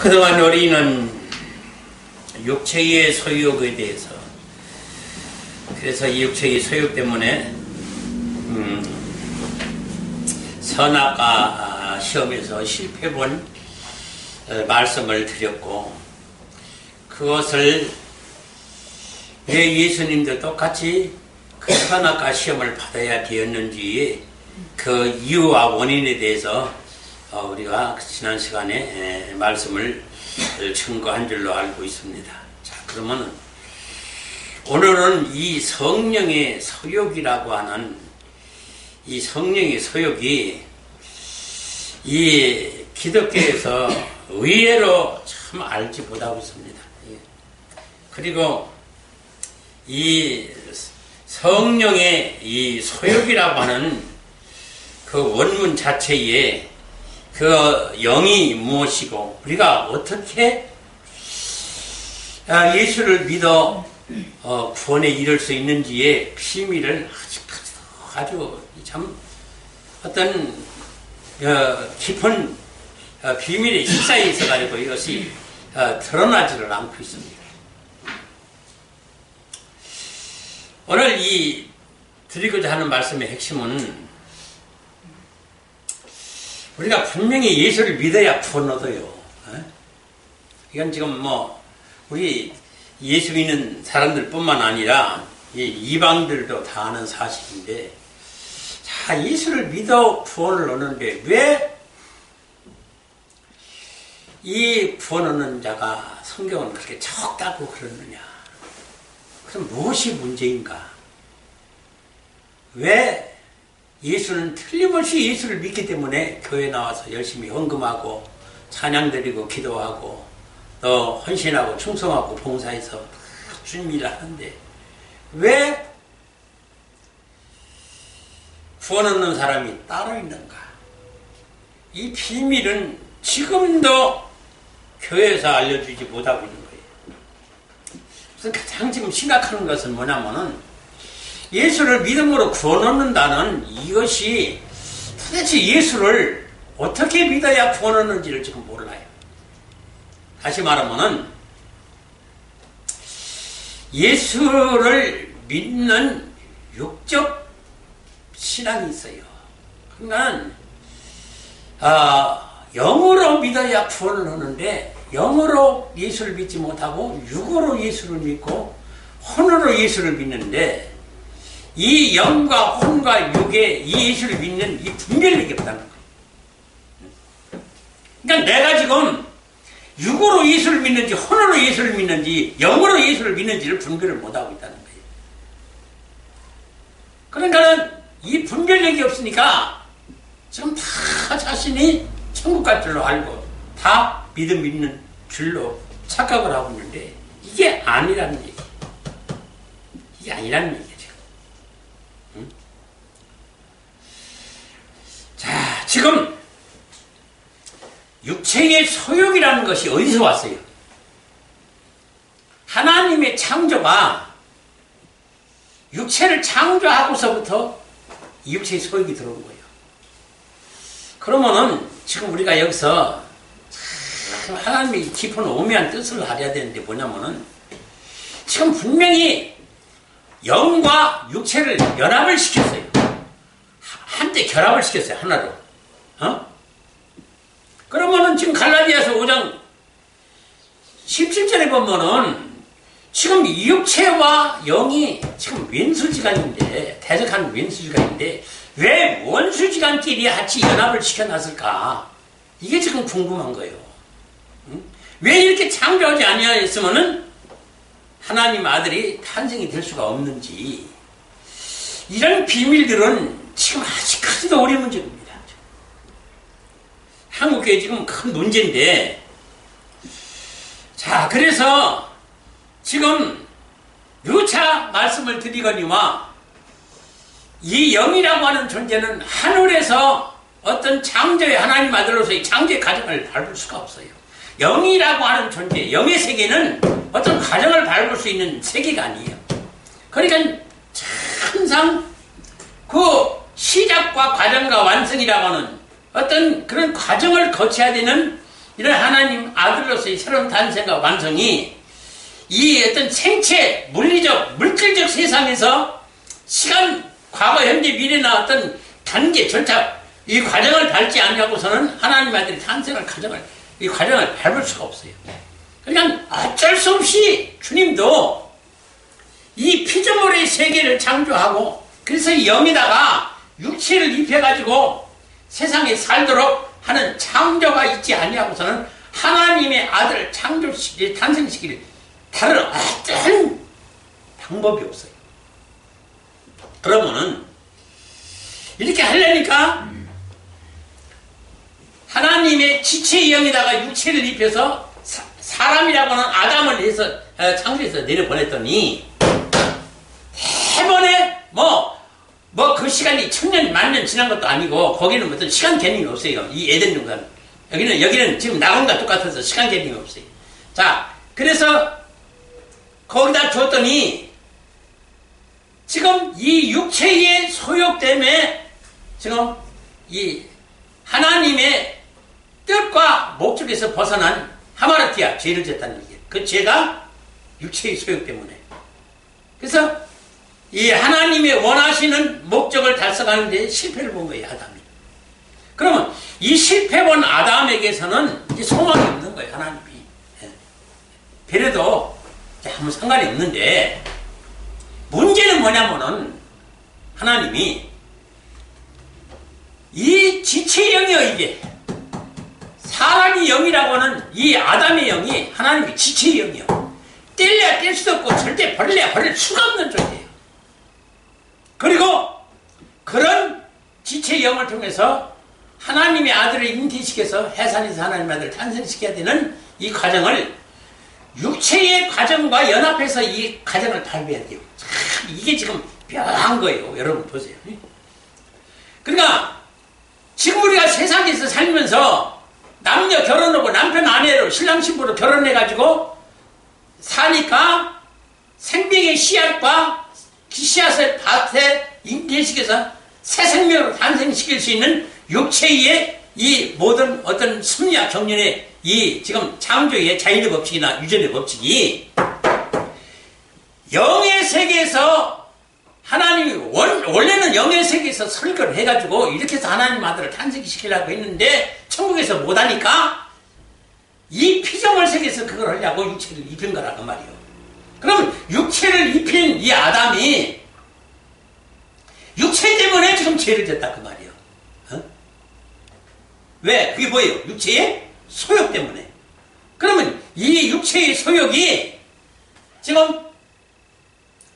그동안 우리는 육체의 소욕에 대해서, 그래서 이 육체의 소욕 때문에 선악과 시험에서 실패본 말씀을 드렸고, 그것을 왜 예수님도 똑같이 그 선악과 시험을 받아야 되었는지 그 이유와 원인에 대해서 우리가 지난 시간에 말씀을 증거한 줄로 알고 있습니다. 자, 그러면 오늘은 이 성령의 소욕이라고 하는 이 성령의 소욕이 이 기독교에서 의외로 참 알지 못하고 있습니다. 그리고 이 성령의 이 소욕이라고 하는 그 원문 자체에 그 영이 무엇이고 우리가 어떻게 예수를 믿어 구원에 이를 수 있는지의 비밀을 아주 참 어떤 깊은 비밀의 역사에 있어가지고 이것이 드러나지를 않고 있습니다. 오늘 이 드리고자 하는 말씀의 핵심은 우리가 분명히 예수를 믿어야 구원 얻어요. 이건 지금 우리 예수 믿는 사람들 뿐만 아니라 이방들도 다 아는 사실인데, 자, 예수를 믿어 구원을 얻는데 왜 이 구원 얻는 자가 성경은 그렇게 적다고 그러느냐? 그럼 무엇이 문제인가? 왜 예수는 틀림없이 예수를 믿기 때문에 교회 나와서 열심히 헌금하고 찬양 드리고 기도하고 또 헌신하고 충성하고 봉사해서 주님 일을 하는데 왜 구원 얻는 사람이 따로 있는가? 이 비밀은 지금도 교회에서 알려주지 못하고 있는 거예요. 그래서 가장 지금 심각한 것은 뭐냐면은 예수를 믿음으로 구원 얻는다는 이것이 도대체 예수를 어떻게 믿어야 구원 얻는지를 지금 몰라요. 다시 말하면은 예수를 믿는 육적 신앙이 있어요. 그러니까 영으로 믿어야 구원을 하는데 영으로 예수를 믿지 못하고 육으로 예수를 믿고 혼으로 예수를 믿는데 이 영과 혼과 육의 이 예수를 믿는 이 분별력이 없다는 거예요. 그러니까 내가 지금 육으로 예수를 믿는지 혼으로 예수를 믿는지 영으로 예수를 믿는지를 분별을 못하고 있다는 거예요. 그러니까 이 분별력이 없으니까 지금 다 자신이 천국 갈 줄로 알고 다 믿는 줄로 착각을 하고 있는데 이게 아니라는 얘기예요. 이게 아니라는 얘기예요. 자, 지금 육체의 소욕이라는 것이 어디서 왔어요? 하나님의 창조가 육체를 창조하고서부터 이 육체의 소욕이 들어온 거예요. 그러면은 지금 우리가 여기서 하나님의 깊은 오묘한 뜻을 알아야 되는데 뭐냐면은 지금 분명히 영과 육체를 연합을 시켰어요. 한때 결합을 시켰어요. 하나로. 그러면은 지금 갈라디아서 5장 17절에 보면은 지금 이 육체와 영이 지금 왼수지간인데, 대적하는 왼수지간인데 왜 원수지간끼리 같이 연합을 시켜놨을까? 이게 지금 궁금한 거예요. 왜 이렇게 창조하지 아니하였으면은 하나님 아들이 탄생이 될 수가 없는지, 이런 비밀들은 지금 아직까지도 어려운 문제입니다. 한국교회 지금 큰 문제인데, 자, 그래서 지금 누차 말씀을 드리거니와 이 영이라고 하는 존재는 하늘에서 어떤 창조의 하나님 아들로서의 창조의 과정을 밟을 수가 없어요. 영이라고 하는 존재, 영의 세계는 어떤 과정을 밟을 수 있는 세계가 아니에요. 그러니까 항상 그 시작과 과정과 완성이라고 하는 어떤 그런 과정을 거쳐야 되는 이런 하나님 아들로서의 새로운 탄생과 완성이 이 어떤 생체, 물리적, 물질적 세상에서 시간, 과거, 현재, 미래나 어떤 단계, 절차, 이 과정을 밟지 않냐고서는 하나님 아들이 탄생할 이 과정을 밟을 수가 없어요. 그러니까 어쩔 수 없이 주님도 이 피조물의 세계를 창조하고 그래서 영에다가 육체를 입혀가지고 세상에 살도록 하는 창조가 있지 아니하고서는 하나님의 아들을 탄생시키를 다른 어떤 방법이 없어요. 그러면은 이렇게 하려니까 하나님의 지체의 영에다가 육체를 입혀서 사람이라고는 아담을 해서 창조해서 내려보냈더니 해번에 그 시간이 1000년, 10,000년 지난 것도 아니고 거기는 어떤 시간 개념이 없어요. 이 에덴 동산 여기는 지금 낙원과 똑같아서 시간 개념이 없어요. 자, 그래서 거기다 줬더니 지금 이 육체의 소욕 때문에 지금 이 하나님의 뜻과 목적에서 벗어난 하마르티아, 죄를 졌다는 얘기예요. 그 죄가 육체의 소욕 때문에. 그래서 이 하나님의 원하시는 목적을 달성하는 데 실패를 본 거예요, 아담이. 그러면 이 실패 본 아담에게서는 이제 소망이 없는 거예요, 하나님이. 배려도 아무 상관이 없는데, 문제는 뭐냐면은, 하나님이 이 지체의 영이요, 이게. 사람이 영이라고는 이 아담의 영이 하나님이 지체의 영이요. 뗄래야 뗄 수도 없고 절대 버릴래야 버릴 수가 없는 존재예요. 그리고 그런 지체의 영을 통해서 하나님의 아들을 잉태시켜서 해산에서 하나님의 아들을 탄생시켜야 되는 이 과정을 육체의 과정과 연합해서 이 과정을 밟아야 돼요. 참 이게 지금 묘한 거예요. 여러분 보세요. 그러니까 지금 우리가 세상에서 살면서 남녀 결혼하고 남편 아내로 신랑 신부로 결혼해가지고 사니까 생명의 씨앗과 씨앗의 밭에 잉태시켜서 새 생명으로 탄생시킬 수 있는 육체의 이 모든 어떤 섭리와 경륜의 이 지금 창조의 자연의 법칙이나 유전의 법칙이 영의 세계에서 하나님이 원래는 영의 세계에서 설교를 해가지고 이렇게 해서 하나님 아들을 탄생시키려고 했는데 천국에서 못하니까 이 피조물 세계에서 그걸 하려고 육체를 입힌 거라 그 말이에요. 그럼 육체를 입힌 이 아담이 육체 때문에 지금 죄를 졌다 그 말이에요. 어? 왜? 그게 뭐예요? 육체의 소욕 때문에. 그러면 이 육체의 소욕이 지금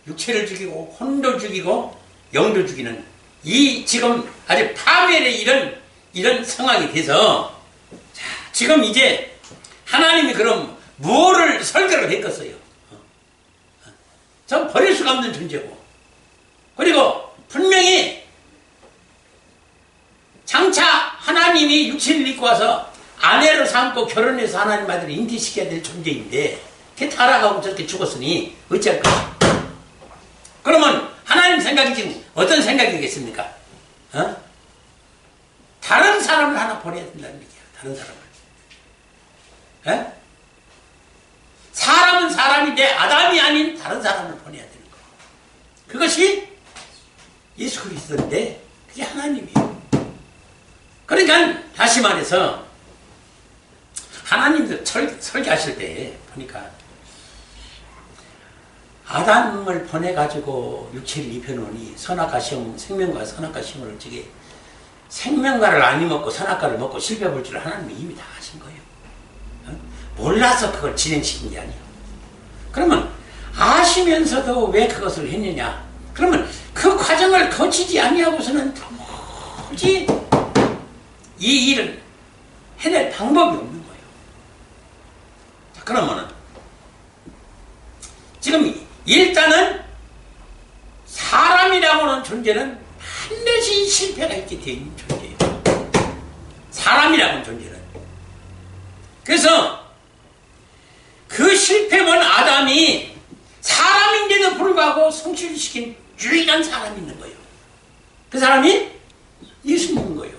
육체를 죽이고 혼도 죽이고 영도 죽이는 이 지금 아주 파멸의 이런 상황이 돼서 자, 지금 이제 하나님이 그럼 뭐를 설계를 했겠어요? 전 버릴 수가 없는 존재고 그리고 분명히 장차 하나님이 육체를 입고 와서 아내로 삼고 결혼해서 하나님 아들을 잉태시켜야 될 존재인데 걔 타락하고 저렇게 죽었으니 어찌할 것이야? 그러면 하나님 생각이 지금 어떤 생각이겠습니까? 다른 사람을 하나 보내야 된다는 얘기야. 다른 사람을. 사람은 사람인데 아담이 아닌 다른 사람을 보내야 되는 거예요. 그것이 예수 그리스도인데 그게 하나님이에요. 그러니까 다시 말해서 하나님도 설계하실 때 보니까 아담을 보내가지고 육체를 입혀놓으니 선악과 시험, 생명과 선악과 시험을 어찌게 생명과를 안 먹고 선악과를 먹고 실패볼 줄 하나님이 이미 다 하신 거예요. 몰라서 그걸 진행시킨 게 아니에요. 그러면 아시면서도 왜 그것을 했느냐? 그러면 그 과정을 거치지 아니하고서는 도무지 이 일을 해낼 방법이 없는 거예요. 자, 그러면은 지금 일단은 사람이라고 하는 존재는 반드시 실패가 있게 되어 있는 존재예요. 사람이라고 하는 존재는. 그래서 그 실패본 아담이 사람인데도 불구하고 성취를 시킨 유일한 사람이 있는 거예요. 그 사람이 예수님인 거예요.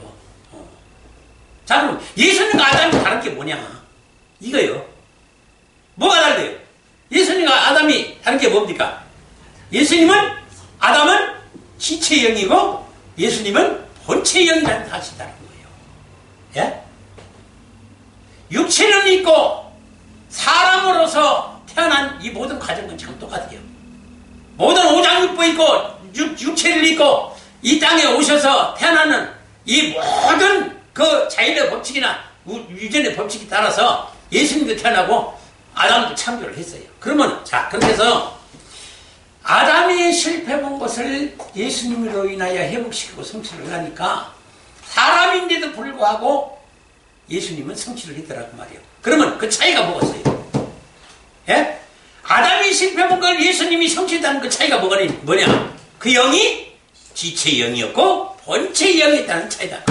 자, 그럼 예수님과 아담이 다른 게 뭐냐? 이거요. 뭐가 달라요? 예수님과 아담이 다른 게 뭡니까? 예수님은, 아담은 지체형이고 예수님은 본체형이라는 사실이 다른 거예요. 예? 육체는 있고 사람으로서 태어난 이 모든 과정은 지금 똑같아요. 모든 오장육부 있고 육체를 입고 이 땅에 오셔서 태어나는 이 모든 그 자연의 법칙이나 유전의 법칙에 따라서 예수님도 태어나고 아담도 창조를 했어요. 그러면 자 그렇게 해서 아담이 실패본 것을 예수님으로 인하여 회복시키고 성취를 하니까 사람인데도 불구하고 예수님은 성취를 했더라고 말이에요. 그러면 그 차이가 뭐겠어요? 예? 아담이 실패본 걸 예수님이 성취했다는 그 차이가 뭐냐? 그 영이 지체의 영이었고 본체의 영이었다는 차이다.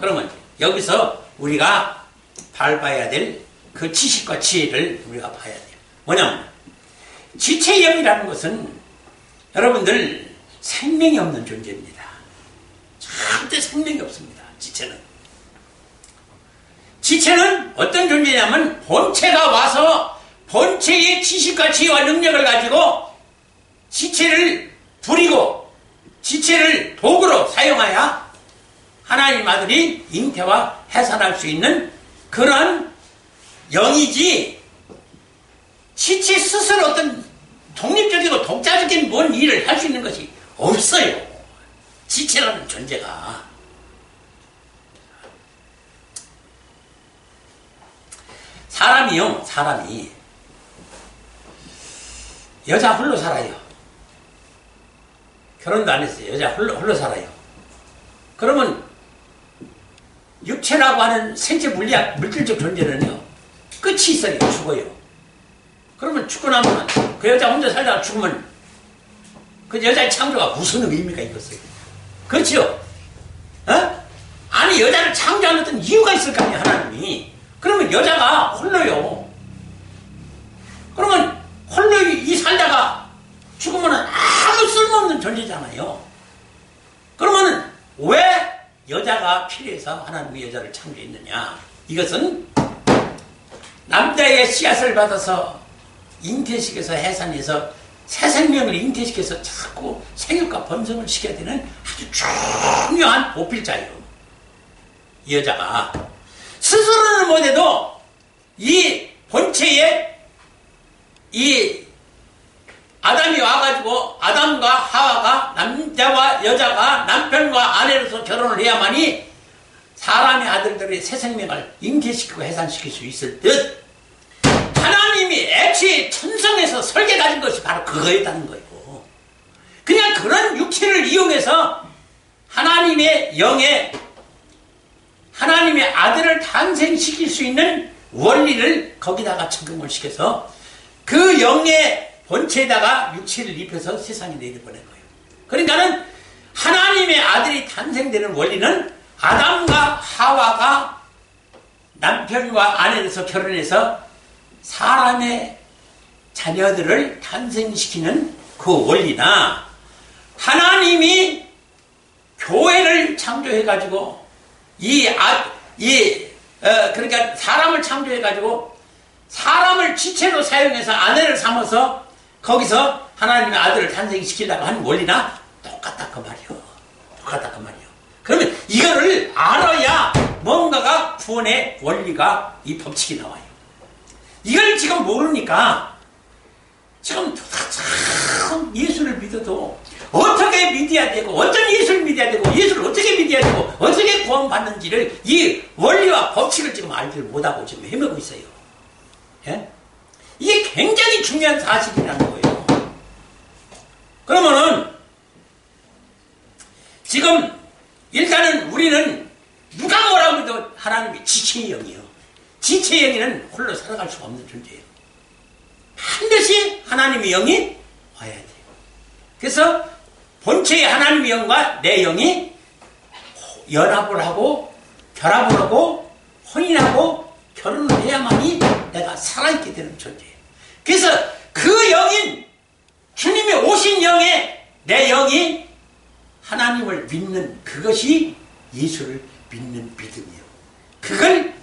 그러면 여기서 우리가 밟아야 될 그 지식과 지혜를 우리가 봐야 돼요. 뭐냐면 지체의 영이라는 것은 여러분들 생명이 없는 존재입니다. 절대 생명이 없습니다. 지체는 어떤 존재냐면 본체가 와서 본체의 지식과 지혜와 능력을 가지고 지체를 부리고 지체를 도구로 사용하여 하나님 아들이 잉태와 해산할 수 있는 그런 영이지 지체 스스로 어떤 독립적이고 독자적인 뭔 일을 할 수 있는 것이 없어요. 지체라는 존재가. 사람이 여자 홀로 살아요. 결혼도 안 했어요. 여자 홀로 살아요. 그러면 육체라고 하는 생체 물질적 존재는요. 끝이 있어요. 죽어요. 그러면 죽고 나면 그 여자 혼자 살다가 죽으면 그 여자의 창조가 무슨 의미가 있겠어요? 그렇죠? 어? 아니 여자를 창조하는 어떤 이유가 있을 거 아니에요. 하나님이. 그러면 여자가 홀로요. 그러면 홀로 이 살다가 죽으면 아무 쓸모없는 존재잖아요. 그러면 왜 여자가 필요해서 하나님이 여자를 창조했느냐? 이것은 남자의 씨앗을 받아서 잉태시켜서 해산해서 새 생명을 잉태시켜서 자꾸 생육과 번성을 시켜야 되는 아주 중요한 보필자예요. 이 여자가 스스로는 못해도 이 본체에 이 아담이 와가지고 아담과 하와가 남자와 여자가 남편과 아내로서 결혼을 해야만이 사람의 아들들의 새 생명을 잉태시키고 해산시킬 수 있을 듯 하나님이 애초에 천성에서 설계 가진 것이 바로 그거였다는 거예요. 그냥 그런 육체를 이용해서 하나님의 영에 하나님의 아들을 탄생시킬 수 있는 원리를 거기다가 적용을 시켜서 그 영의 본체에다가 육체를 입혀서 세상에 내려보낸 거예요. 그러니까는 하나님의 아들이 탄생되는 원리는 아담과 하와가 남편과 아내로서 결혼해서 사람의 자녀들을 탄생시키는 그 원리나 하나님이 교회를 창조해가지고 그러니까 사람을 창조해가지고 사람을 지체로 사용해서 아내를 삼아서 거기서 하나님의 아들을 탄생시키려고 하는 원리나 똑같다 그 말이요. 똑같다 그 말이요. 그러면 이거를 알아야 뭔가가 구원의 원리가 이 법칙이 나와요. 이걸 지금 모르니까 지금 참 예수를 믿어도 어떻게 믿어야 되고 어떤 예수를 믿어야 되고 예수를 어떻게 믿어야 되고 어떻게 구원받는지를 이 원리와 법칙을 지금 알지 못하고 지금 헤매고 있어요. 예? 이게 굉장히 중요한 사실이라는 거예요. 그러면은 지금 일단은 우리는 누가 뭐라고 해도 하나님이 지체의 영이에요. 지체의 영이는 홀로 살아갈 수가 없는 존재예요. 반드시 하나님의 영이 와야 돼요. 그래서 본체의 하나님의 영과 내 영이 연합을 하고 결합을 하고 혼인하고 결혼을 해야만이 내가 살아있게 되는 존재예요. 그래서 그 영인 주님이 오신 영에 내 영이 하나님을 믿는 그것이 예수를 믿는 믿음이에요.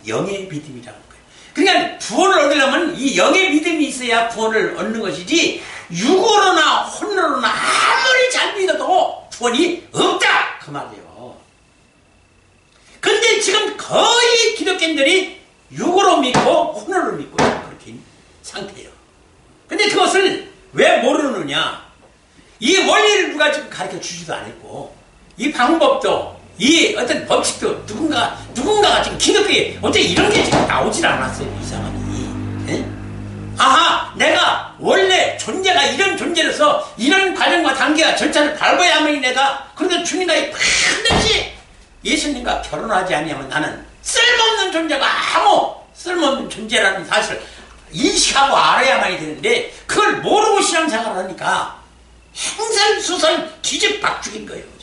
영의 믿음이라는 거예요. 그러니까 구원을 얻으려면 이 영의 믿음이 있어야 구원을 얻는 것이지 육으로나 혼으로나 아무리 잘 믿어도 구원이 없다 그 말이에요. 근데 지금 거의 기독교인들이 육으로 믿고 혼으로 믿고 그렇게 상태예요. 근데 그것을 왜 모르느냐? 이 원리를 누가 지금 가르쳐 주지도 않았고 이 방법도 이 어떤 법칙도 누군가가 지금 기독교에 어째 이런 게 지금 나오질 않았어요. 이상하니. 예? 아하, 내가 원래 존재가 이런 존재로서 이런 과정과 단계와 절차를 밟아야만이 내가 그런데 주님과 반드시 예수님과 결혼하지 아니하면 나는 쓸모없는 존재가 아무 쓸모없는 존재라는 사실을 인식하고 알아야만이 되는데 그걸 모르고 신앙생활을 하니까 행설수설 뒤집박죽인 거예요.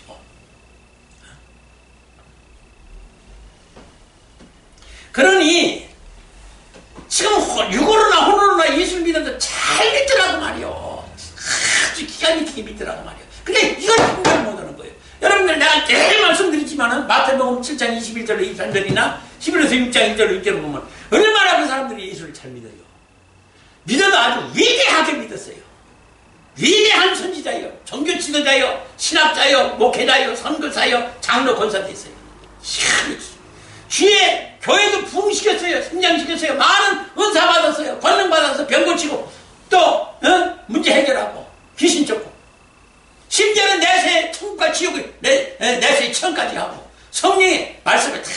그러니 지금 육으로나 혼으로나 예수를 믿어도 잘 믿더라고 말이요. 아주 기가 막히게 믿더라고 말이요. 근데 이걸 분별 못하는 거예요. 여러분들 내가 늘 말씀드리지만은 마태복음 7장 21절로 23절이나 11에서 6장 1절로 6절을 보면 얼마나 그 사람들이 예수를 잘 믿어요. 믿어도 아주 위대하게 믿었어요. 위대한 선지자요, 종교 지도자요, 신학자요, 목회자요, 선교사요, 장로 권사 됐어요. 주에 교회도 부흥시켰어요. 성장시켰어요. 많은 은사 받았어요. 권능 받아서 병 고치고 또 문제 해결하고 귀신 쫓고 심지어는 내세 천국과 지옥을 내세 천까지 하고 성령의 말씀을 다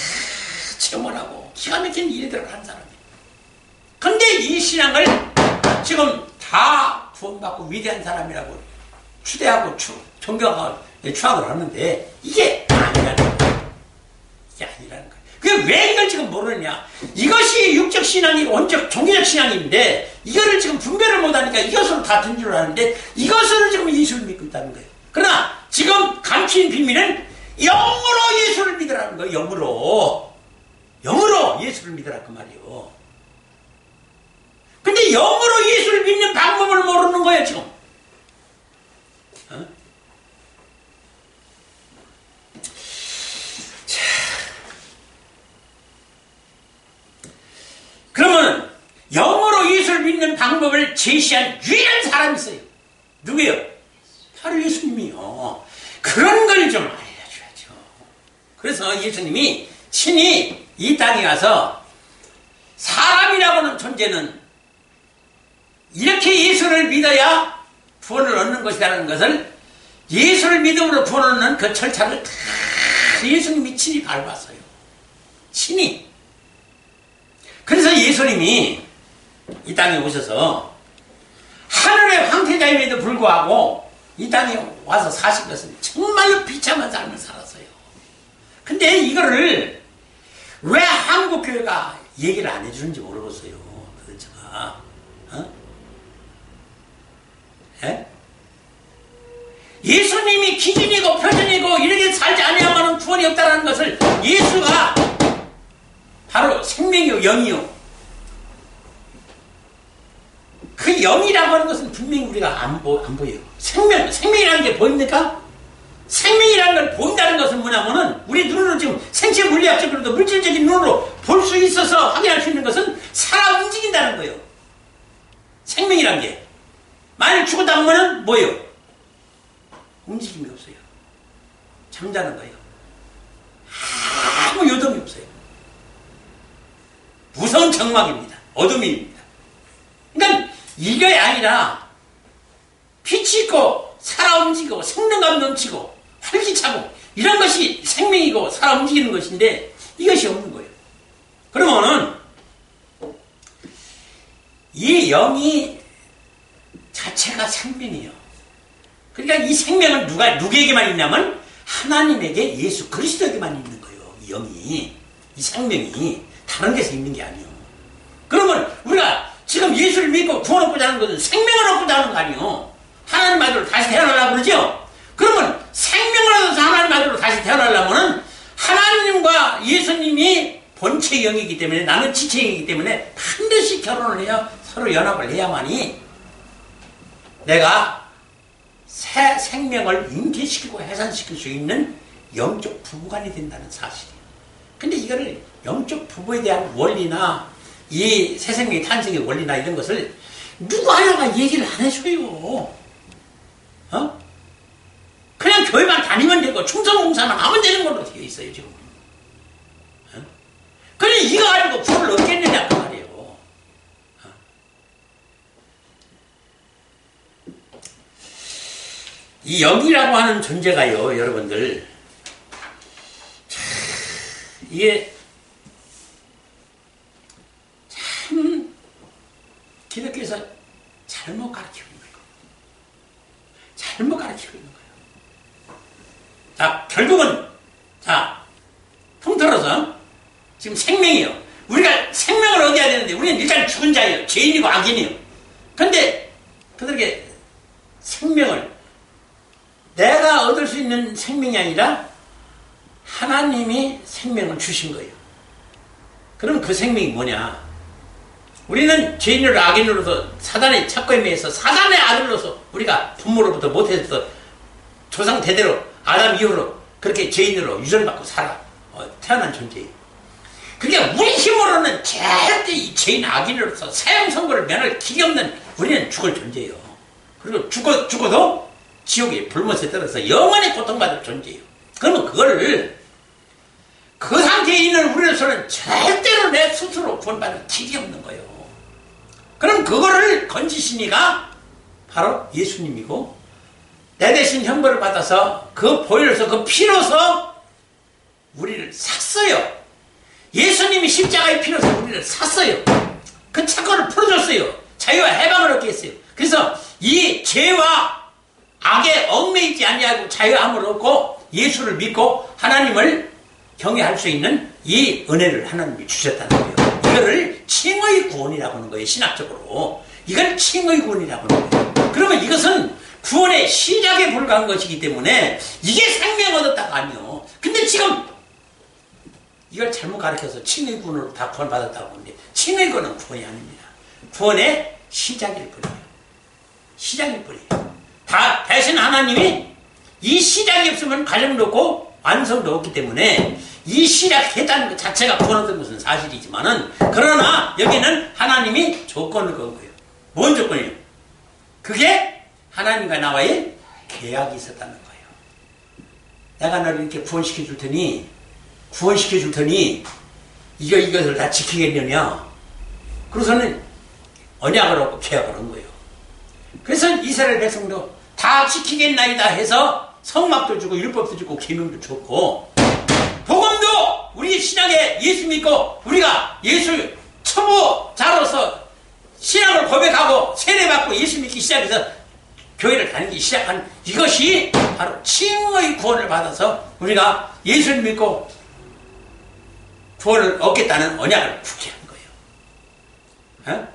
체험을 하고 기가 막힌 일들을 하는 사람이에요. 근데 이 신앙을 지금 다 구원받고 위대한 사람이라고 추대하고 존경하고 추앙을 하는데 이게 아니라는 거예요. 이게 아니라는 거예요. 그게 왜 이걸 지금 모르느냐? 이것이 육적 신앙이고 원적 종교적 신앙인데 이거를 지금 분별을 못하니까 이것으로 다 든 줄 아는데 이것으로 지금 예수를 믿고 있다는 거예요. 그러나 지금 감추인 비밀은 영으로 예수를 믿으라는 거예요. 영으로 예수를 믿으라 그 말이에요. 근데 영으로 예수를 믿는 방법을 모르는 거예요 지금. 그러면 영어로 예수를 믿는 방법을 제시한 유일한 사람이 있어요. 누구예요? 바로 예수님이요. 그런 걸 좀 알려줘야죠. 그래서 예수님이 친히 이 땅에 가서 사람이라고 하는 존재는 이렇게 예수를 믿어야 구원을 얻는 것이라는 것을 예수를 믿음으로 구원을 얻는 그 절차를 다 예수님이 친히 밟았어요. 친히. 그래서 예수님이 이 땅에 오셔서 하늘의 황태자임에도 불구하고 이 땅에 와서 사신 것은 정말로 비참한 삶을 살았어요. 근데 이거를 왜 한국교회가 얘기를 안 해주는지 모르겠어요. 도대체가. 예? 예수님이 기준이고 표준이고 이렇게 살지 않으면 구원이 없다는 것을 예수가 바로 생명이요 영이요 그 영이라고 하는 것은 분명히 우리가 안 보여요. 생명이라는 게 보입니까? 생명이라는 걸 보인다는 것은 뭐냐면은 우리 눈으로 지금 생체 물리학적으로도 물질적인 눈으로 볼 수 있어서 확인할 수 있는 것은 살아 움직인다는 거예요. 생명이란 게 만일 죽었다 하면은 뭐예요? 움직임이 없어요. 잠자는 거예요. 아무 요동이 없어요. 무서운 정막입니다. 어둠입니다. 그러니까 이게 아니라 빛이 있고 살아 움직이고 생명감 넘치고 활기차고 이런 것이 생명이고 살아 움직이는 것인데 이것이 없는 거예요. 그러면은 이 영이 자체가 생명이에요. 그러니까 이 생명은 누구에게만 있냐면 하나님에게 예수 그리스도에게만 있는 거예요. 이 영이, 이 생명이 다른 데서 있는 게 아니에요. 그러면 우리가 지금 예수를 믿고 구원 얻고자 하는 것은 생명을 얻고자 하는 거 아니에요. 하나님 아들로 다시 태어나려고 그러죠? 그러면 생명을 얻어서 하나님 아들로 다시 태어나려면 하나님과 예수님이 본체 영이기 때문에 나는 지체 영이기 때문에 반드시 결혼을 해야 서로 연합을 해야만이 내가 새 생명을 잉태시키고 해산시킬 수 있는 영적 부부간이 된다는 사실이에요. 근데 이거를 영적 부부에 대한 원리나 이 새 생명의 탄생의 원리나 이런 것을 누구 하나가 얘기를 안 해줘요. 그냥 교회만 다니면 되고 충성봉사만 하면 되는 걸로 되어 있어요 지금. 그래 이거 가지고 구원을 얻겠느냐 그 말이에요. 이 영이라고 하는 존재가요 여러분들, 이게 참 기독교에서 잘못 가르치고 있는 거예요. 잘못 가르치고 있는 거예요. 자, 결국은 자 통틀어서 지금 생명이요. 우리가 생명을 얻어야 되는데 우리는 일단 죽은 자예요. 죄인이고 악인이요. 근데 그들에게 생명을 내가 얻을 수 있는 생명이 아니라 하나님이 생명을 주신 거예요. 그럼 그 생명이 뭐냐? 우리는 죄인으로 악인으로서 사단의 착고에 의해서 사단의 아들로서 우리가 부모로부터 못해서 조상 대대로 아담 이후로 그렇게 죄인으로 유전받고 태어난 존재예요. 그러니까 우리 힘으로는 절대 이 죄인 악인으로서 사형 선고를 면할 길이 없는 우리는 죽을 존재예요. 그리고 죽어도 지옥의 불못에 떨어서 영원히 고통받을 존재예요. 그러면 그거를 그 상태에 있는 우리로서는 절대로 내 스스로 구원받을 길이 없는 거예요. 그럼 그거를 건지시니가 바로 예수님이고 내 대신 형벌을 받아서 그 보혈로서 그 피로서 우리를 샀어요. 예수님이 십자가의 피로서 우리를 샀어요. 그 착권을 풀어줬어요. 자유와 해방을 얻게 했어요. 그래서 이 죄와 악에 얽매이지 아니하고 자유함을 얻고 예수를 믿고 하나님을 경외할 수 있는 이 은혜를 하나님이 주셨다는 거예요. 이거를 칭의 구원이라고 하는 거예요. 신학적으로. 이건 칭의 구원이라고 하는 거예요. 그러면 이것은 구원의 시작에 불과한 것이기 때문에 이게 생명 얻었다가 아니요. 근데 지금 이걸 잘못 가르쳐서 칭의 구원으로 다 구원받았다고 하는데 칭의 구원은 구원이 아닙니다. 구원의 시작일 뿐이에요. 시작일 뿐이에요. 대신 하나님이 이 시작이 없으면 과정도 없고 완성도 없기 때문에 이 시작했다는 것 자체가 구원 얻은 것은 사실이지만은 그러나 여기는 하나님이 조건을 건 거예요. 뭔 조건이에요? 그게 하나님과 나와의 계약이 있었다는 거예요. 내가 너를 이렇게 구원시켜 줄 테니 이것을 다 지키겠느냐? 그래서는 언약을 하고 계약을 한 거예요. 그래서 이스라엘 백성도 다 지키겠나이다 해서 성막도 주고 율법도 주고 계명도 줬고 복음도 우리 신약에 예수 믿고 우리가 예수 초보자로서 신앙을 고백하고 세례받고 예수 믿기 시작해서 교회를 다니기 시작한 이것이 바로 칭의 구원을 받아서 우리가 예수를 믿고 구원을 얻겠다는 언약을 굳게 한 거예요.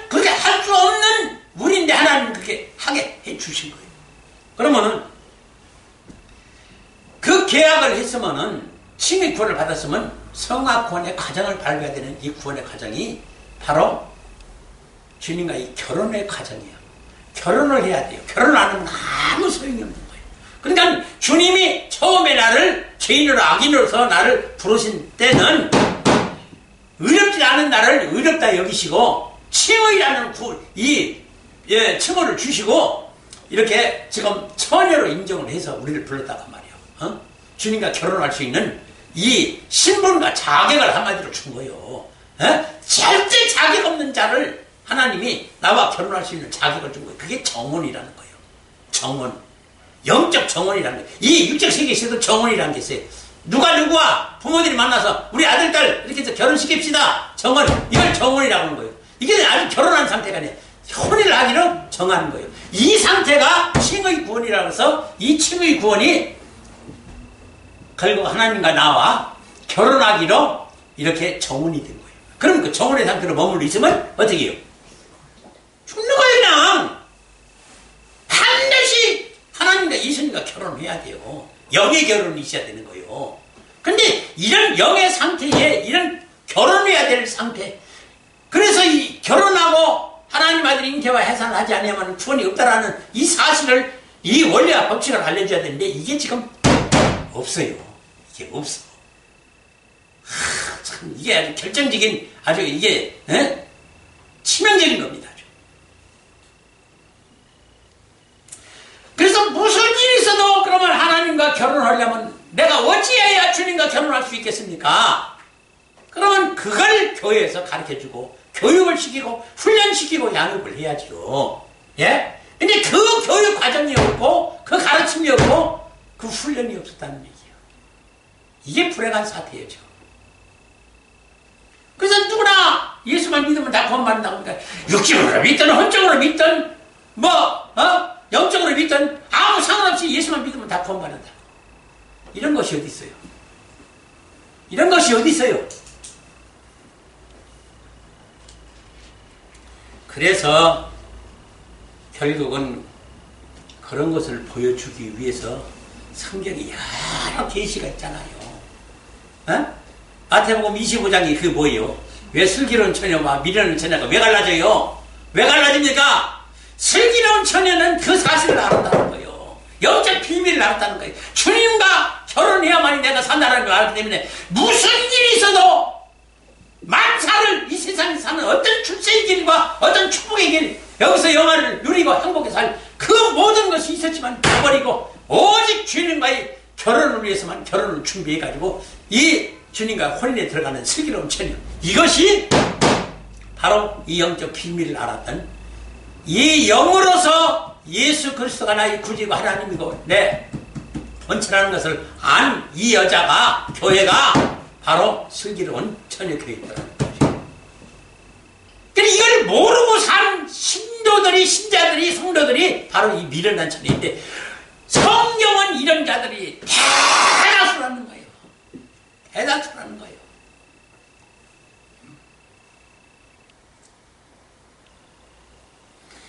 그렇게 할 수 없는 우리인데 하나님 그렇게 하게 해주신 거예요. 그러면은 그 계약을 했으면은 칭의 구원을 받았으면 성화 구원의 과정을 밟아야 되는 이 구원의 과정이 바로 주님과 이 결혼의 과정이에요. 결혼을 해야 돼요. 결혼을 안 하면 아무 소용이 없는 거예요. 그러니까 주님이 처음에 나를 죄인으로 악인으로서 나를 부르신 때는 의롭지 않은 나를 의롭다 여기시고 칭의라는 칭호를 주시고 이렇게 지금 처녀로 인정을 해서 우리를 불렀다고 말이에요. 주님과 결혼할 수 있는 이 신분과 자격을 한마디로 준 거예요. 절대 자격 없는 자를 하나님이 나와 결혼할 수 있는 자격을 준 거예요. 그게 정혼이라는 거예요. 정혼. 영적 정혼이라는 거예요. 이 육적 세계에서도 정혼이라는 게 있어요. 누구와 부모들이 만나서 우리 아들, 딸 이렇게 해서 결혼시킵시다. 정혼. 이걸 정혼이라고 하는 거예요. 이게 아직 결혼한 상태가 아니에요. 혼인을 하기로 정하는 거예요. 이 상태가 칭의 구원이라고 해서 이 칭의 구원이 결국 하나님과 나와 결혼하기로 이렇게 정혼이 된 거예요. 그럼 그 정혼의 상태로 머물러 있으면 어떻게 해요? 죽는 거예요 그냥. 반드시 하나님과 예수님과 결혼해야 돼요. 영의 결혼이 있어야 되는 거예요. 근데 이런 영의 상태에 이런 결혼해야 될 상태, 그래서 이 결혼하고 하나님 아들 잉태와 해산을 하지 않으면 구원이 없다라는 이 사실을, 이 원리와 법칙을 알려줘야 되는데 이게 지금 없어요. 이게 없어. 참 이게 아주 결정적인 아주 이게 치명적인 겁니다. 아주. 그래서 무슨 일이 있어도 그러면 하나님과 결혼하려면 내가 어찌해야 주님과 결혼할 수 있겠습니까? 그러면 그걸 교회에서 가르쳐주고 교육을 시키고 훈련시키고 양육을 해야죠. 예? 근데 그 교육 과정이 없고 그 가르침이 없고 그 훈련이 없었다는 얘기예요. 이게 불행한 사태예요. 그래서 누구나 예수만 믿으면 다 구원받는다고 그러니까 육적으로 믿든 혼적으로 믿든 영적으로 믿든 아무 상관없이 예수만 믿으면 다 구원받는다. 이런 것이 어디 있어요? 이런 것이 어디 있어요? 그래서 결국은 그런 것을 보여주기 위해서 성경에 여러 계시가 있잖아요. 마태복음 25장이 그게 뭐예요? 왜 슬기로운 처녀와 미련한 처녀가 왜 갈라져요? 왜 갈라집니까? 슬기로운 처녀는 그 사실을 알았다는 거예요. 영적 비밀을 알았다는 거예요. 주님과 결혼해야만이 내가 산다는 걸 알기 때문에 무슨 일이 있어도 만사를 이 세상에 사는 어떤 출세의 길과 어떤 축복의 길 여기서 영화를 누리고 행복에 살 그 모든 것이 있었지만 버리고 오직 주님과의 결혼을 위해서만 결혼을 준비해가지고 이 주님과 혼인에 들어가는 슬기로운 처녀 이것이 바로 이 영적 비밀을 알았던 이 영으로서 예수 그리스도가 나의 구주이고 하나님이고 내 본체라는 것을 안 이 여자가 교회가 바로 슬기로운 처녀 교회였다는 거죠. 그러니까 이걸 모르고 산 신도들이 신자들이 성도들이 바로 이 미련한 처녀인데 성경은 이런 자들이 대다수라는 거예요. 대다수라는 거예요.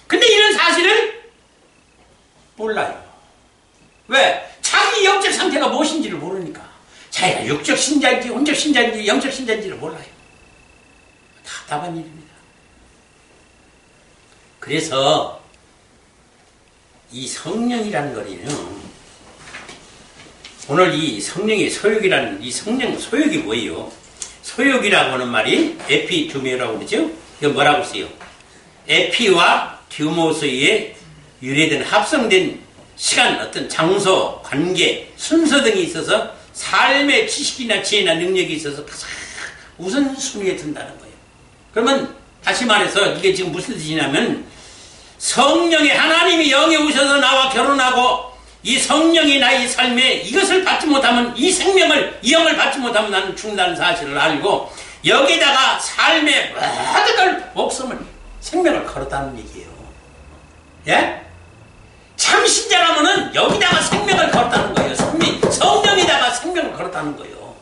근데 이런 사실을 몰라요. 왜? 자기 영적 상태가 무엇인지를 모르니까. 자기가 육적 신자인지 혼적 신자인지 영적 신자인지를 몰라요. 답답한 일입니다. 그래서 이 성령이라는 거는요. 오늘 이 성령의 소욕이라는 이 성령 소욕이 뭐예요? 소욕이라고 하는 말이 에피두메라고 그러죠? 이거 뭐라고 써요? 에피와 듀모스에 유래된 합성된 시간, 어떤 장소, 관계, 순서 등이 있어서 삶의 지식이나 지혜나 능력이 있어서 가장 우선순위에 든다는 거예요. 그러면 다시 말해서 이게 지금 무슨 뜻이냐면 성령의 하나님이 영에 오셔서 나와 결혼하고 이 성령이 나의 삶에 이것을 받지 못하면 이 생명을 이 영을 받지 못하면 나는 죽는다는 사실을 알고 여기다가 삶의 모든 걸 목숨을 생명을 걸었다는 얘기예요. 예? 참 신자라면은 여기다가 생명을 걸었다는 거예요. 성령에다가 생명을 걸었다는 거예요.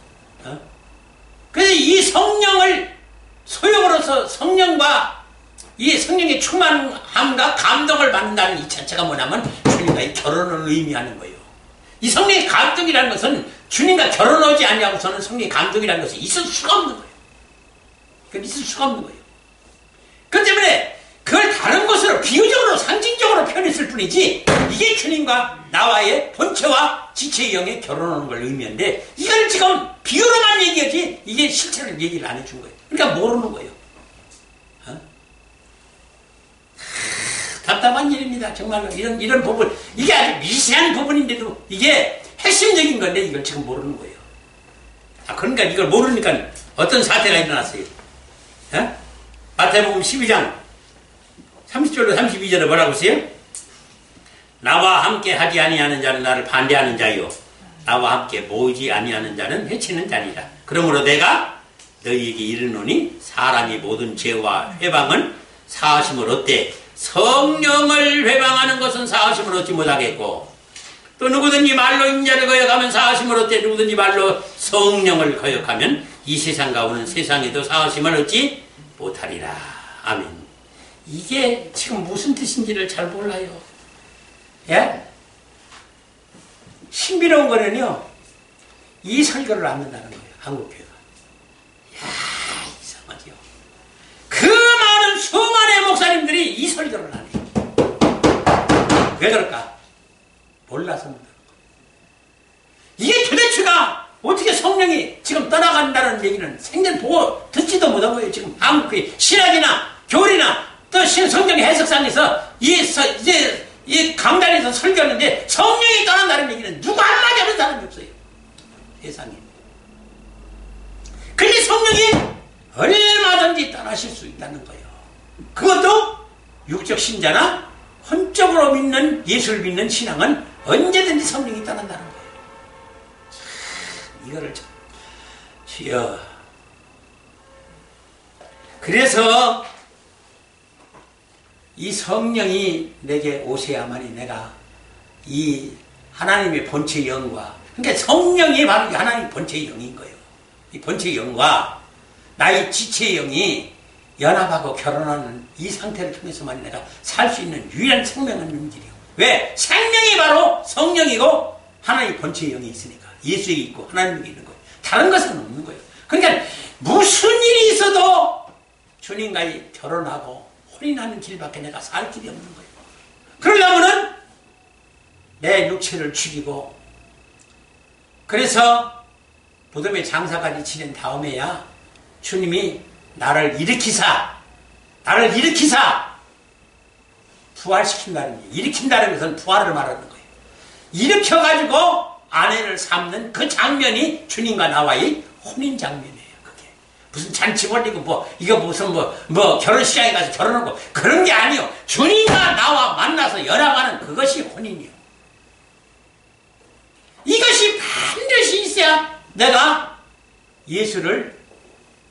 그래서 이 성령을 소용으로서 성령과 이 성령의 충만함과 감동을 받는다는 이 자체가 뭐냐면 주님과의 결혼을 의미하는 거예요. 이 성령의 감동이라는 것은 주님과 결혼하지 아니하고서는 성령의 감동이라는 것이 있을 수가 없는 거예요. 그건 있을 수가 없는 거예요. 그렇기 때문에 그걸 다른 것으로 비유적으로 상징적으로 표현했을 뿐이지 이게 주님과 나와의 본체와 지체의 영의 결혼하는 걸 의미하는데 이걸 지금 비유로만 얘기하지 이게 실체로 얘기를 안 해준 거예요. 그러니까 모르는 거예요. 답답한 일입니다. 정말로 이런 부분 이게 아주 미세한 부분인데도 이게 핵심적인 건데 이걸 지금 모르는 거예요. 그러니까 이걸 모르니까 어떤 사태가 일어났어요. 마태복음 12장 30절로 32절에 뭐라고 써요? 나와 함께 하지 아니하는 자는 나를 반대하는 자요 나와 함께 모이지 아니하는 자는 해치는 자니라. 그러므로 내가 너희에게 이르노니 사람이 모든 죄와 회방은 사하심을 얻되 성령을 회방하는 것은 사하심을 얻지 못하겠고 또 누구든지 말로 인자를 거역하면 사하심을 얻되 누구든지 말로 성령을 거역하면 이 세상과 오는 세상에도 사하심을 얻지 못하리라. 아멘. 이게 지금 무슨 뜻인지를 잘 몰라요. 예? 신비로운 거는요, 이 설교를 안 듣는다는 거예요, 한국교회가. 이야, 이상하죠. 그 많은 수많은 목사님들이 이 설교를 안 해요. 왜 그럴까? 몰라서 못 하는 거예요. 이게 도대체가 어떻게 성령이 지금 떠나간다는 난다는 얘기는 생전 보고 듣지도 못한 거예요. 지금 아무 신학이나 교리나 또 성경 해석상에서 이 강단에서 설교하는데 성령이 떠난다는 얘기는 누가 한마디 하는 사람이 없어요. 세상에. 근데 성령이 얼마든지 떠나실 수 있다는 거예요. 그것도 육적 신자나 혼적으로 믿는 예수를 믿는 신앙은 언제든지 성령이 떠난다는 거예요. 이거를 주여. 그래서 이 성령이 내게 오셔야만이 내가 이 하나님의 본체 영과, 그러니까 성령이 바로 하나님의 본체 영인 거예요. 이 본체 영과 나의 지체 영이 연합하고 결혼하는 이 상태를 통해서만 내가 살 수 있는 유일한 생명은 윤길이요. 왜? 생명이 바로 성령이고 하나님의 본체 영이 있으니까. 예수에 있고 하나님에 있는 거예요. 다른 것은 없는 거예요. 그러니까 무슨 일이 있어도 주님과의 결혼하고 혼인하는 길밖에 내가 살 길이 없는 거예요. 그러려면은 내 육체를 죽이고, 그래서 무덤의 장사까지 지낸 다음에야 주님이 나를 일으키사 부활시킨다는 거예요. 일으킨다는 것은 부활을 말하는 거예요. 일으켜가지고 아내를 삼는 그 장면이 주님과 나와의 혼인 장면이에요. 그게 무슨 잔치 벌리고 이거 무슨 결혼식장에 가서 결혼하고 그런 게 아니요. 주님과 나와 만나서 연합하는 그것이 혼인이요. 이것이 반드시 있어야 내가 예수를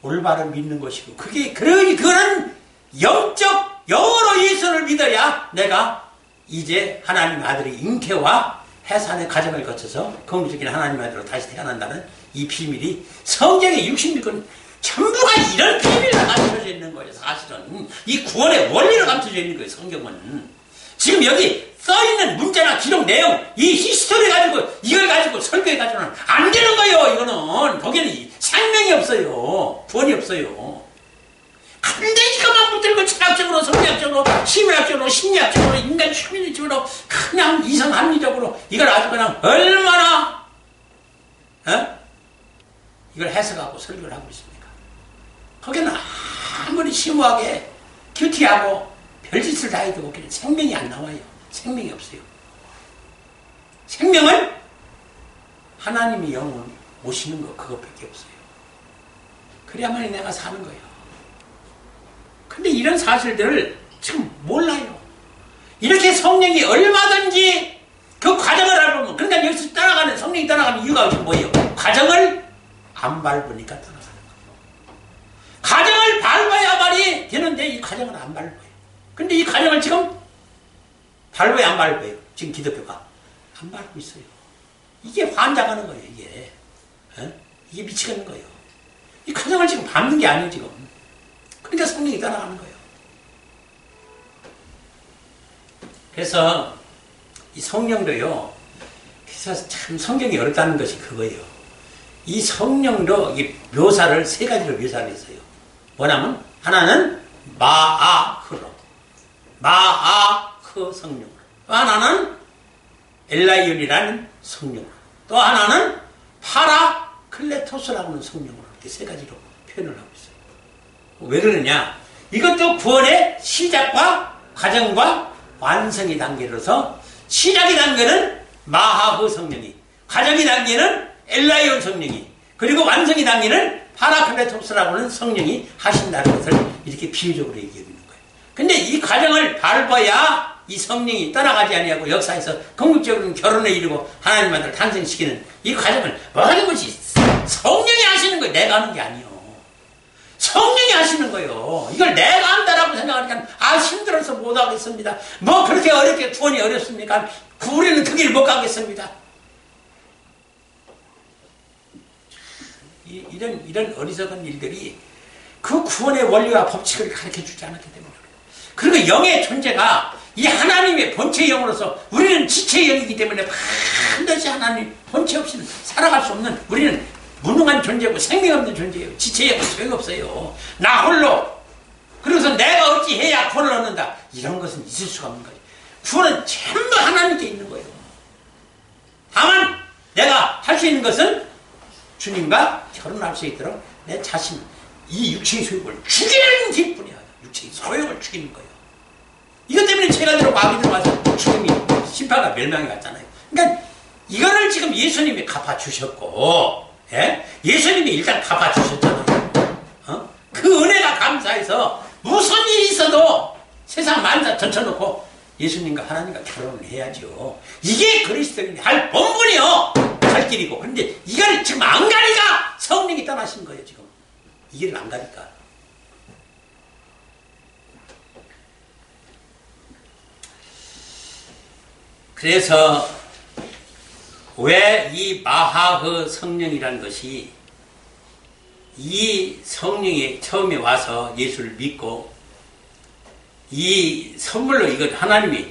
올바로 믿는 것이고, 그런 영적 영으로 예수를 믿어야 내가 이제 하나님 아들의 잉태와 해산의 과정을 거쳐서 거룩적인 하나님 아들로 다시 태어난다는 이 비밀이 성경의 66권 전부가 이런 비밀로 감춰져 있는 거예요. 사실은 이 구원의 원리로 감춰져 있는 거예요. 성경은 지금 여기 써있는 문자나 기록 내용, 이 히스토리 가지고 이걸 가지고 설교해 가지고는 안 되는 거예요. 이거는 거기는 생명이 없어요. 구원이 없어요. 근데 이거만 붙들고 철학적으로, 성리학적으로, 심리학적으로, 심리학적으로, 인간 추민적으로, 그냥 이성합리적으로 이걸 아주 그냥 얼마나 이걸 해석하고 설교를 하고 있습니까? 거기는 아무리 심오하게 큐티하고 별짓을 다 해도 거기는 생명이 안 나와요. 생명이 없어요. 생명은 하나님이 영으로 오시는 거 그것밖에 없어요. 그래야만이 내가 사는 거예요. 근데 이런 사실들을 지금 몰라요. 이렇게 성령이 얼마든지 그 과정을 알고, 그러니까 여기서 떠나가는, 성령이 떠나가는 이유가 뭐예요? 과정을 안 밟으니까 떠나가는 거예요. 과정을 밟아야 말이 되는데 이 과정을 안 밟아요. 근데 이 과정을 지금 밟아야 안 밟아요. 지금 기독교가 안 밟고 있어요. 이게 환장하는 거예요. 이게 미치겠는 거예요. 이 과정을 지금 밟는 게 아니에요. 지금. 그러니까 성령이 떠나가는 거예요. 그래서 이 성령도요, 그래서 참 성경이 어렵다는 것이 그거예요. 이 성령도 이 묘사를 세 가지로 묘사를 했어요. 뭐냐면 하나는 마아흐로, 마아흐 성령, 또 하나는 엘라이온이라는 성령, 또 하나는 파라클레토스라고 하는 성령으로 이렇게 세 가지로 표현을 하고 있어요. 왜 그러냐? 이것도 구원의 시작과 과정과 완성의 단계로서, 시작의 단계는 마하흐 성령이, 과정의 단계는 엘라이온 성령이, 그리고 완성의 단계는 파라클레토스라고 하는 성령이 하신다는 것을 이렇게 비유적으로 얘기해 주는 거예요. 근데 이 과정을 밟아야 이 성령이 떠나가지 아니하고 역사에서 궁극적으로는 결혼에 이르고 하나님 아들을 탄생시키는 이 과정을 모든 것이 성령이 하시는 거예요. 내가 하는 게 아니에요. 성령이 하시는 거예요. 이걸 내가 한다라고 생각하니까 힘들어서 못하겠습니다. 뭐 그렇게 어렵게 구원이 어렵습니까? 우리는 그 길 못 가겠습니다. 이런 어리석은 일들이 그 구원의 원리와 법칙을 가르쳐주지 않았기 때문에 그래요. 그리고 영의 존재가 이 하나님의 본체 영으로서 우리는 지체 영이기 때문에 반드시 하나님 본체 없이는 살아갈 수 없는, 우리는 무능한 존재고 생명 없는 존재예요. 지체하고 소용없어요. 나 홀로. 그래서 내가 어찌 해야 구원을 얻는다. 이런 것은 있을 수가 없는 거예요. 구원은 전부 하나님께 있는 거예요. 다만 내가 할 수 있는 것은 주님과 결혼할 수 있도록 내 자신, 이 육체의 소욕을 죽이는 뒷뿐이야. 육체의 소욕을 죽이는 거예요. 이것 때문에 죄가 들어오고 악이 들어와서 죽음이, 심판과 멸망이 왔잖아요. 그러니까 이거를 지금 예수님이 갚아주셨고, 예? 예수님이 일단 갚아주셨잖아요. 그 은혜가 감사해서 무슨 일이 있어도 세상 만사 던져놓고 예수님과 하나님과 결혼을 해야죠. 이게 그리스도인이 할 본분이요. 갈 길이고. 그런데 이걸 지금 안 가니까 성령이 떠나신 거예요. 지금 이 길을 안 가니까. 그래서 왜 이 마하흐 성령이라는 것이 이 성령이 처음에 와서 예수를 믿고 이 선물로 이걸 하나님이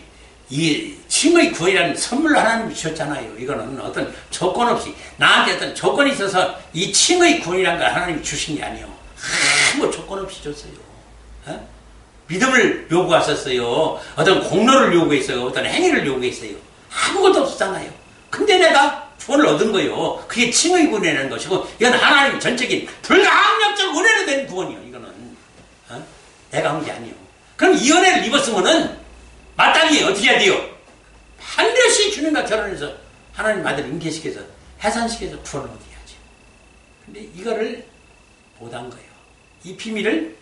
이 칭의 구원이라는 선물로 하나님이 주셨잖아요. 이거는 어떤 조건 없이 나한테 어떤 조건이 있어서 이 칭의 구원이라는 걸 하나님이 주신 게 아니에요. 아무 조건 없이 줬어요. 믿음을 요구하셨어요. 어떤 공로를 요구했어요. 어떤 행위를 요구했어요. 아무것도 없었잖아요. 근데 내가 구원을 얻은 거예요. 그게 칭의 구원이라는 것이고 이건 하나님 전적인 불가항력적 은혜로 된 구원이에요. 이거는 내가 한 게 아니에요. 그럼 이 은혜를 입었으면은 마땅히 어떻게 해야 돼요? 반드시 주님과 결혼해서 하나님 아들 임계시켜서 해산시켜서 구원을 얻어야죠. 근데 이거를 못한 거예요. 이 비밀을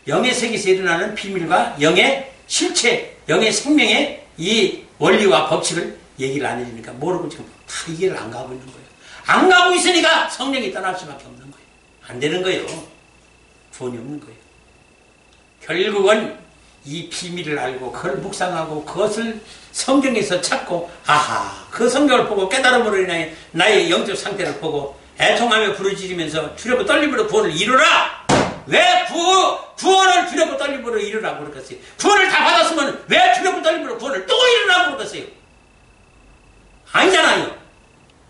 영의 세계에서 일어나는 비밀과 영의 실체, 영의 생명의 이 원리와 법칙을 얘기를 안 해주니까 모르고 지금 다 이 길을 안 가고 있는 거예요. 안 가고 있으니까 성령이 떠날 수밖에 없는 거예요. 안 되는 거예요. 구원이 없는 거예요. 결국은 이 비밀을 알고 그걸 묵상하고 그것을 성경에서 찾고 아하 그 성경을 보고 깨달음으로 인하여 나의 영적 상태를 보고 애통하며 부르짖으면서 두렵고 떨림으로 구원을 이루라. 왜 구원을 두렵고 떨림으로 이루라고 그러겠어요? 구원을 다 받았으면 왜 두렵고 떨림으로 구원을 또 이루라고 그러겠어요? 아니잖아요.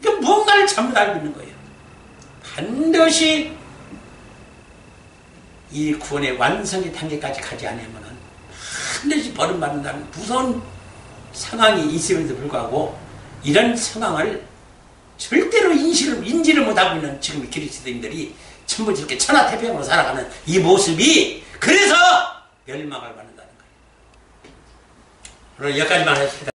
그러니까 무언가를 잘못 알고 있는 거예요. 반드시 이 구원의 완성의 단계까지 가지 않으면 반드시 버림받는다는 무서운 상황이 있음에도 불구하고 이런 상황을 절대로 인지를 못하고 있는 지금 그리스도인들이 전부 이렇게 천하태평으로 살아가는 이 모습이 그래서 멸망을 받는다는 거예요. 오늘 여기까지만 하겠습니다.